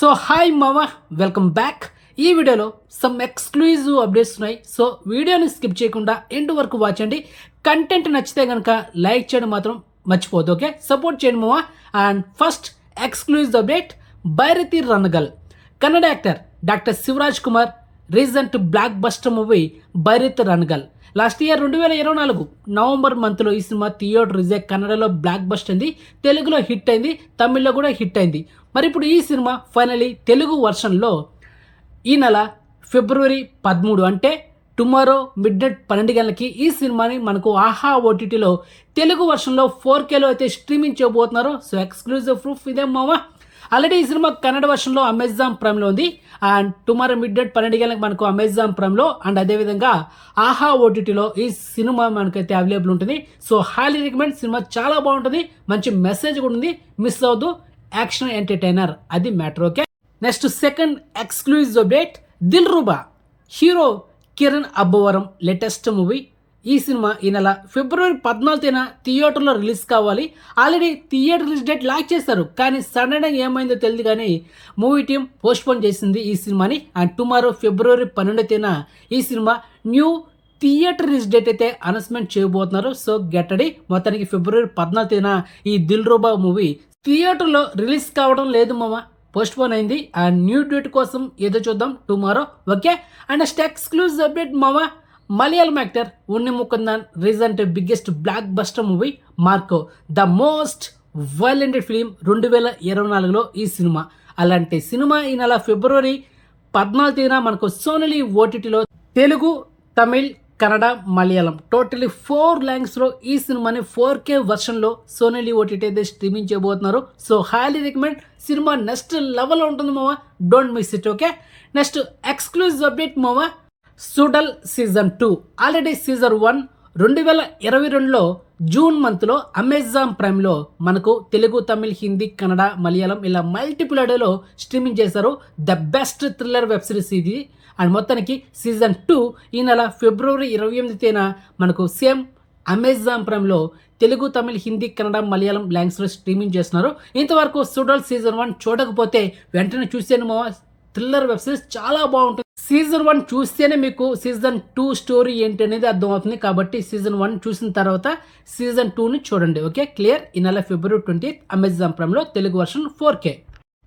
So hi మామ, welcome back. ఈ వీడియోలో సమ్ ఎక్స్క్లూజివ్ అప్డేట్స్ ఉన్నాయి. సో వీడియోని స్కిప్ చేయకుండా ఎండ్ వరకు వాచ్ అండి. కంటెంట్ నచ్చితే కనుక లైక్ చేయడం మాత్రం మర్చిపోద్దు. ఓకే, సపోర్ట్ చేయండి మామ. And first exclusive update, Bairathi Ranagal. Kannada actor doctor Shivaraj Kumar recent blockbuster movie Bairathi Ranagal. Last year 2024 November మంత్లో ఈ సినిమా థియేటర్ రిలీజ్ కన్నడలో బ్లాక్ బస్ట్ అయింది, తెలుగులో హిట్ అయింది, తమిళ్లో కూడా హిట్ అయింది. మరి ఇప్పుడు ఈ సినిమా ఫైనలీ తెలుగు వర్షన్లో ఈ నెల ఫిబ్రవరి 13 అంటే టుమారో మిడ్నైట్ 12 గంటలకి ఈ సినిమాని మనకు ఆహా ఓటీటీలో తెలుగు వర్షన్లో 4Kలో అయితే స్ట్రీమింగ్ చేయబోతున్నారు. సో ఎక్స్క్లూజివ్ ప్రూఫ్ ఇదే మావా. ఆల్రెడీ ఈ సినిమా కన్నడ వర్షన్లో అమెజాన్ ప్రైమ్లో ఉంది. అండ్ టుమారో మిడ్నైట్ 12 గంటలకు మనకు అమెజాన్ ప్రైమ్లో అండ్ అదేవిధంగా ఆహా ఓటీటీలో ఈ సినిమా మనకైతే అవైలబుల్ ఉంటుంది. So highly recommend. సినిమా చాలా బాగుంటుంది, మంచి మెసేజ్ కూడా ఉంది, మిస్ అవ్వద్దు. యాక్షన్ ఎంటర్టైనర్, అది matter. Okay, next second exclusive update, Dil Ruba. Hero Kiran Abbavaram latest movie. ఈ సినిమా ఈ నెల ఫిబ్రవరి 14న థియేటర్లో రిలీజ్ కావాలి. Already theatre release date lock చేశారు, కానీ సడన్గా ఏమైందో తెలియదు కానీ మూవీ టీం పోస్ట్పోన్ చేసింది ఈ సినిమాని. అండ్ టుమారో ఫిబ్రవరి 12న ఈ cinema new theatre release date అయితే అనౌన్స్మెంట్ చేయబోతున్నారు. So get ready. మొత్తానికి ఫిబ్రవరి 14న ఈ దిల్ రూబా మూవీ థియేటర్లో రిలీజ్ కావడం లేదు మామ, పోస్ట్పోన్ అయింది. అండ్ న్యూ డేట్ కోసం ఏదో చూద్దాం tomorrow. Okay, and next exclusive update మామ, Malayalam actor Unni Mukundan recent biggest blockbuster movie Marco, the most violent film 2024లో ఈ సినిమా. అలాంటి సినిమా ఈ నెల ఫిబ్రవరి 14న మనకు సోనీ ఓటీటీలో తెలుగు, తమిళ్, కన్నడ, మలయాళం టోటలీ 4 లాంగ్వేజ్లో ఈ సినిమాని 4K వర్షన్లో సోనీ ఓటీటీ అయితే స్ట్రీమింగ్ చేయబోతున్నారు. So highly recommend. Cinema next లెవెల్లో ఉంటుంది మామ, don't miss it. Okay, next exclusive update మామ, Suzhal season 2. Already season 1 2022లో June మంత్లో అమెజాన్ ప్రైమ్లో మనకు తెలుగు, తమిళ్, హిందీ, కన్నడ, మలయాళం ఇలా మల్టిపుల్ అడేలో స్ట్రీమింగ్ చేశారు. The best thriller web series ఇది. అండ్ మొత్తానికి సీజన్ 2 ఈ నెల ఫిబ్రవరి 28న మనకు సేమ్ అమెజాన్ ప్రైమ్లో తెలుగు, తమిళ్, హిందీ, కన్నడ, మలయాళం లాంగ్వేజ్లో స్ట్రీమింగ్ చేస్తున్నారు. ఇంతవరకు సుడల్ సీజన్ 1 చూడకపోతే వెంటనే చూసాను మా, థ్రిల్లర్ వెబ్ సిరీస్ చాలా బాగుంటుంది. సీజన్ 1 చూస్తేనే మీకు సీజన్ 2 స్టోరీ ఏంటి అనేది అర్థమవుతుంది. కాబట్టి సీజన్ 1 చూసిన తర్వాత సీజన్ 2ని చూడండి. Okay, clear. ఈ నెల ఫిబ్రవరి 20 అమెజాన్ ప్రైమ్లో Telugu version 4K.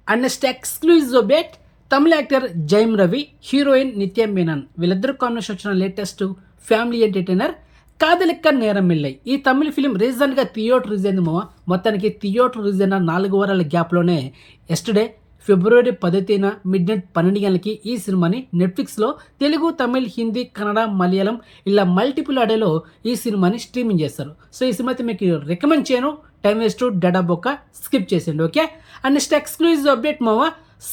And next exclusive update, Tamil actor Jayam Ravi, heroine Nithya Menen వీళ్ళిద్దరు కాంబినేషన్ వచ్చిన లేటెస్ట్ ఫ్యామిలీ ఎంటర్టైనర్ కాదలిక్క నేరం ఇల్లై. ఈ తమిళ ఫిలిం రీసెంట్గా థియేటర్ రిలీజ్ అయింది మామ. మొత్తానికి థియేటర్ రిలీజ్ అయిన 4 వారాల గ్యాప్లోనే ఎస్టర్డే ఫిబ్రవరి 10న మిడ్నైట్ 12 గంటలకి ఈ సినిమాని నెట్ఫ్లిక్స్లో తెలుగు, తమిళ్, హిందీ, కన్నడ, మలయాళం ఇలా మల్టిపుల్ అడేలో ఈ సినిమాని స్ట్రీమింగ్ చేస్తారు. సో ఈ సినిమా అయితే మీకు రికమెండ్ చేయను, టైం వేస్ట్, డేటా బొక్క స్కిప్ చేసేయండి. Okay, and next exclusive update మామ,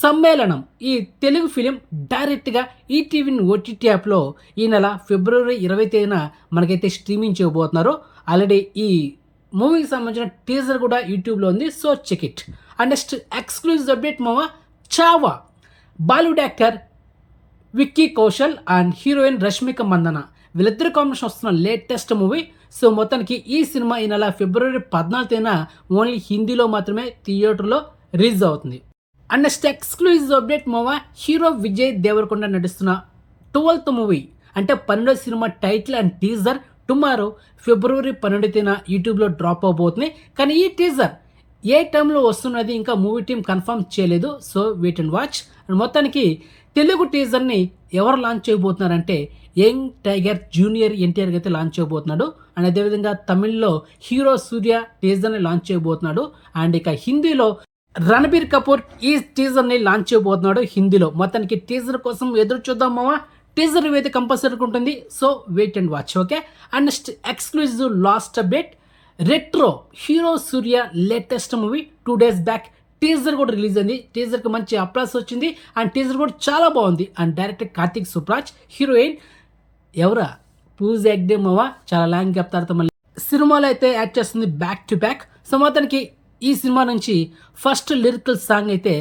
సమ్మేళనం. ఈ తెలుగు ఫిలిం డైరెక్ట్గా ఈటీవీ ఓటీటీ యాప్లో ఈ నెల ఫిబ్రవరి 20న మనకైతే స్ట్రీమింగ్ చేయబోతున్నారు. ఆల్రెడీ ఈ మూవీకి సంబంధించిన టీజర్ కూడా యూట్యూబ్లో ఉంది, so check it. And next exclusive update మామ, Chhaava. Bollywood actor Vicky Kaushal and heroine Rashmika Mandanna వీళ్ళిద్దరు కాంబినేషన్ వస్తున్న లేటెస్ట్ మూవీ. సో మొత్తానికి ఈ సినిమా ఈ నెల ఫిబ్రవరి 14న ఓన్లీ హిందీలో మాత్రమే థియేటర్లో రిలీజ్ అవుతుంది. అండ్ నెక్స్ట్ ఎక్స్క్లూజివ్ అప్డేట్ మామ, హీరో విజయ్ దేవరకొండ నటిస్తున్న 12th మూవీ అంటే 12వ సినిమా టైటిల్ అండ్ టీజర్ టుమారో ఫిబ్రవరి 12న యూట్యూబ్లో డ్రాప్ అవబోతుంది. కానీ ఈ టీజర్ ఏ టైంలో వస్తున్నది ఇంకా మూవీ టీం కన్ఫర్మ్ చేయలేదు. So wait and watch. And మొత్తానికి తెలుగు టీజర్ని ఎవరు లాంచ్ చేయబోతున్నారంటే యంగ్ టైగర్ జూనియర్ ఎన్టీఆర్ అయితే లాంచ్ చేయబోతున్నాడు. అండ్ అదేవిధంగా తమిళ్లో హీరో సూర్య టీజర్ని లాంచ్ చేయబోతున్నాడు. అండ్ ఇక హిందీలో రణబీర్ కపూర్ ఈ టీజర్ని లాంచ్ చేయబోతున్నాడు హిందీలో. మొత్తానికి టీజర్ కోసం ఎదురు చూద్దాం మామ. టీజర్ అయితే కంపల్సరీ ఉంటుంది, so wait and watch. Okay, and next exclusive last update, Retro. Hero Surya latest movie 2 days back teaser కూడా రిలీజ్ అయింది. టీజర్కి మంచి అప్లాస్ వచ్చింది అండ్ టీజర్ కూడా చాలా బాగుంది. And director Karthik Subraj, heroine ఎవరా పూజ ఎగ్డే మావ. చాలా లాంగ్ గ్యాప్ తర్వాత మళ్ళీ సినిమాలో అయితే యాడ్ చేస్తుంది బ్యాక్ టు బ్యాక్. సో మొత్తానికి ఈ సినిమా నుంచి ఫస్ట్ లిరికల్ సాంగ్ అయితే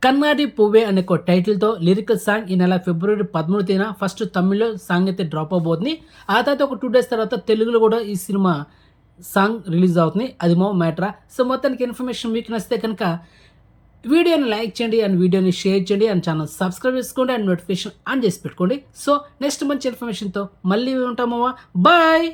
కన్నాడి పువ్వే అనే ఒక టైటిల్తో లిరికల్ సాంగ్ ఈ నెల ఫిబ్రవరి 13న ఫస్ట్ తమిళ్లో సాంగ్ అయితే డ్రాప్ అవబోతుంది. ఆ తర్వాత ఒక 2 days తర్వాత తెలుగులో కూడా ఈ సినిమా సాంగ్ రిలీజ్ అవుతుంది. అది మా మ్యాటరా. సో మొత్తానికి ఇన్ఫర్మేషన్ మీకు నచ్చితే కనుక వీడియోని లైక్ చేయండి అండ్ వీడియోని షేర్ చేయండి అండ్ ఛానల్ సబ్స్క్రైబ్ చేసుకోండి అండ్ నోటిఫికేషన్ ఆన్ చేసి పెట్టుకోండి. సో నెక్స్ట్ మంచి ఇన్ఫర్మేషన్తో మళ్ళీ ఉంటామమ్మా. బాయ్.